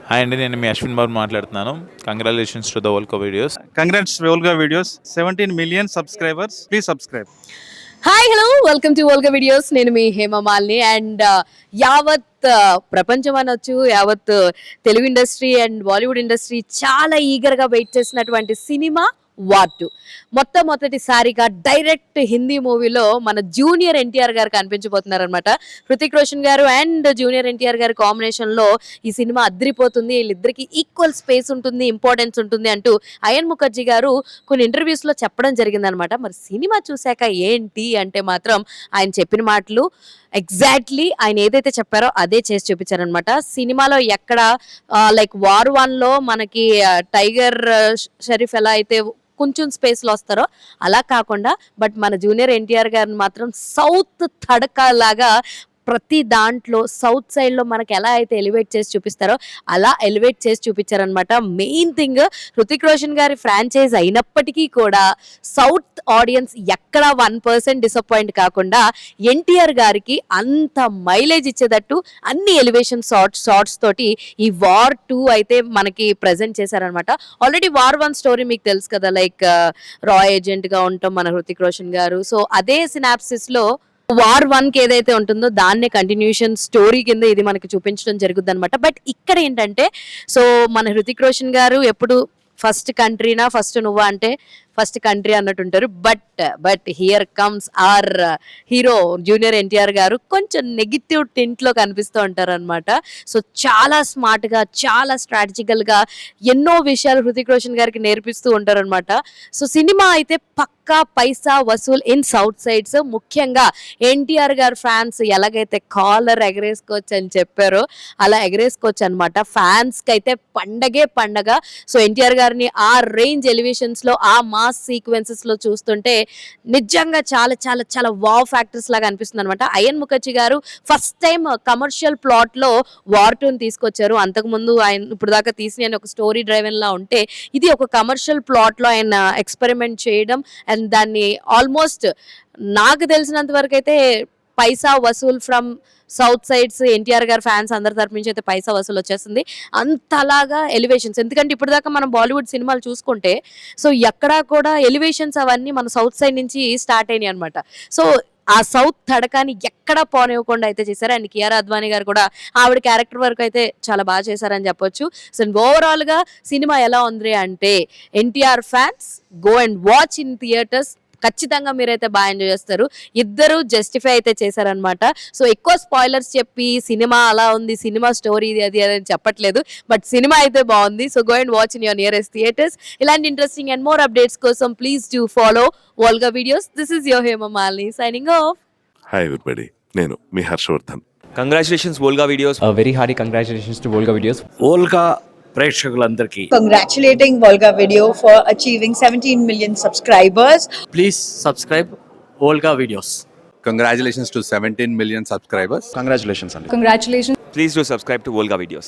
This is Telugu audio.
హాయ్ అండి, నేను మీ అశ్విన్ బాబు మాట్లాడుతున్నాను. Congratulations to the వోల్కో videos. Congrats Volga Videos, 17 million subscribers. Please subscribe. Hi hello welcome to Volga videos. నేను మీ హేమమాలిని అండ్ యావత్ ప్రపంచం అనొచ్చు, యావత్ Telugu industry and Bollywood industry చాలా ఈగర్గా వెయిట్ చేసినటువంటి సినిమా వార్ 2 మొట్టమొదటిసారిగా డైరెక్ట్ హిందీ మూవీలో మన జూనియర్ ఎన్టీఆర్ గారు కనిపించబోతున్నారు అనమాట. హృతిక్ రోషన్ గారు అండ్ జూనియర్ ఎన్టీఆర్ గారి కాంబినేషన్లో ఈ సినిమా అద్రిపోతుంది. వీళ్ళిద్దరికి ఈక్వల్ స్పేస్ ఉంటుంది, ఇంపార్టెన్స్ ఉంటుంది అంటూ అయన్ ముఖర్జీ గారు కొన్ని ఇంటర్వ్యూస్లో చెప్పడం జరిగిందనమాట. మరి సినిమా చూశాక ఏంటి అంటే మాత్రం ఆయన చెప్పిన మాటలు ఎగ్జాక్ట్లీ ఆయన ఏదైతే చెప్పారో అదే చేసి చూపించారనమాట. సినిమాలో ఎక్కడ లైక్ వార్ 1లో మనకి టైగర్ షరీఫ్ ఎలా అయితే కొంచెం స్పేస్లో వస్తారో అలా కాకుండా బట్ మన జూనియర్ ఎన్టీఆర్ గారిని మాత్రం సౌత్ తడకా లాగా ప్రతి దాంట్లో సౌత్ సైడ్లో మనకి ఎలా అయితే ఎలివేట్ చేసి చూపిస్తారో అలా ఎలివేట్ చేసి చూపించారనమాట. మెయిన్ థింగ్ హృతిక్ రోషన్ గారి ఫ్రాంచైజ్ అయినప్పటికీ కూడా సౌత్ ఆడియన్స్ ఎక్కడ 1% డిసప్పాయింట్ కాకుండా ఎన్టీఆర్ గారికి అంత మైలేజ్ ఇచ్చేటట్టు అన్ని ఎలివేషన్ షార్ట్స్ తోటి ఈ వార్ 2 అయితే మనకి ప్రజెంట్ చేశారనమాట. ఆల్రెడీ వార్ 1 స్టోరీ మీకు తెలుసు కదా, లైక్ రా ఏజెంట్గా ఉంటాం మన హృతిక్ రోషన్ గారు. సో అదే సినాప్సిస్లో వార్ 1కి ఏదైతే ఉంటుందో దాన్నే కంటిన్యూషన్ స్టోరీ కింద ఇది మనకి చూపించడం జరుగుద్ది అనమాట. బట్ ఇక్కడ ఏంటంటే సో మన హృతిక్ రోషన్ గారు ఎప్పుడు ఫస్ట్ కంట్రీనా ఫస్ట్ నువ్వా అంటే ఫస్ట్ కంట్రీ అన్నట్టు ఉంటారు. But here comes our hero junior NTR గారు కొంచెం నెగిటివ్ టింట్లో కనిపిస్తూ ఉంటారు అనమాట. సో చాలా స్మార్ట్గా, చాలా స్ట్రాటజికల్గా ఎన్నో విషయాలు హృతిక్ రోషన్ గారికి నేర్పిస్తూ ఉంటారు అనమాట. సో సినిమా అయితే పక్కా పైసా వసూల్ ఇన్ సౌత్ సైడ్స్. ముఖ్యంగా ఎన్టీఆర్ గారు ఫ్యాన్స్ ఎలాగైతే కాలర్ ఎగరేసుకోవచ్చు అని చెప్పారో అలా ఎగరేసుకోవచ్చు అనమాట. ఫ్యాన్స్కి అయితే పండగే పండగ. సో ఎన్టీఆర్ గారిని ఆ రేంజ్ ఎలివేషన్స్లో, ఆ మాస్ సీక్వెన్సెస్లో చూస్తుంటే నిజంగా చాలా చాలా చాలా వావ్ ఫ్యాక్టర్స్ లాగా అనిపిస్తుంది అనమాట. అయన్ ముఖర్జీ గారు ఫస్ట్ టైం కమర్షియల్ ప్లాట్లో వార్ 2ని తీసుకొచ్చారు. అంతకుముందు ఆయన ఇప్పుడు దాకా తీసిన ఒక స్టోరీ డ్రైవెన్ లా ఉంటే ఇది ఒక కమర్షియల్ ప్లాట్లో ఆయన ఎక్స్పెరిమెంట్ చేయడం అండ్ దాన్ని ఆల్మోస్ట్ నాకు తెలిసినంత వరకు అయితే పైసా Vasool from south sides NTR గారు ఫ్యాన్స్ అందరి తరపు నుంచి అయితే పైసా వసూలు వచ్చేస్తుంది. అంతలాగా ఎలివేషన్స్, ఎందుకంటే ఇప్పుడు దాకా మనం బాలీవుడ్ సినిమాలు చూసుకుంటే సో ఎక్కడా కూడా ఎలివేషన్స్ అవన్నీ మన సౌత్ సైడ్ నుంచి స్టార్ట్ అయినాయి అనమాట. సో ఆ సౌత్ తడకాని ఎక్కడా పోనివ్వకుండా అయితే చేశారు. అండ్ కియారా అద్వానీ గారు కూడా ఆవిడ క్యారెక్టర్ వరకు అయితే చాలా బాగా చేశారని చెప్పొచ్చు. సో ఓవరాల్గా సినిమా ఎలా ఉంది అంటే NTR fans go and watch in theatres. ఖచ్చితంగా మీరైతే బాగా ఎంజాయ్ చేస్తారు. ఇద్దరు జస్టిఫై అయితే చేశారనమాట. సో ఎక్కువ స్పాయిలర్స్ చెప్పి సినిమా అలా ఉంది, సినిమా స్టోరీ ఇది అది అని చెప్పట్లేదు, బట్ సినిమా అయితే బాగుంది. So go and watch in your nearest theatres. ఇలాంటి ఇంట్రెస్టింగ్ అండ్ మోర్ అప్డేట్స్ కోసం please do follow Volga videos. This is your Hemamalini signing off. Hi everybody, నేను మీ Harshavardhan. Congratulations Volga videos. Very hearty congratulations to Volga videos. Volga ప్రేక్షకులందరికీ congratulating Volga Video for achieving 17 million subscribers. Please subscribe Volga videos. Congratulations to 17 million subscribers. Congratulations అండి. Congratulation. Please do subscribe to Volga videos.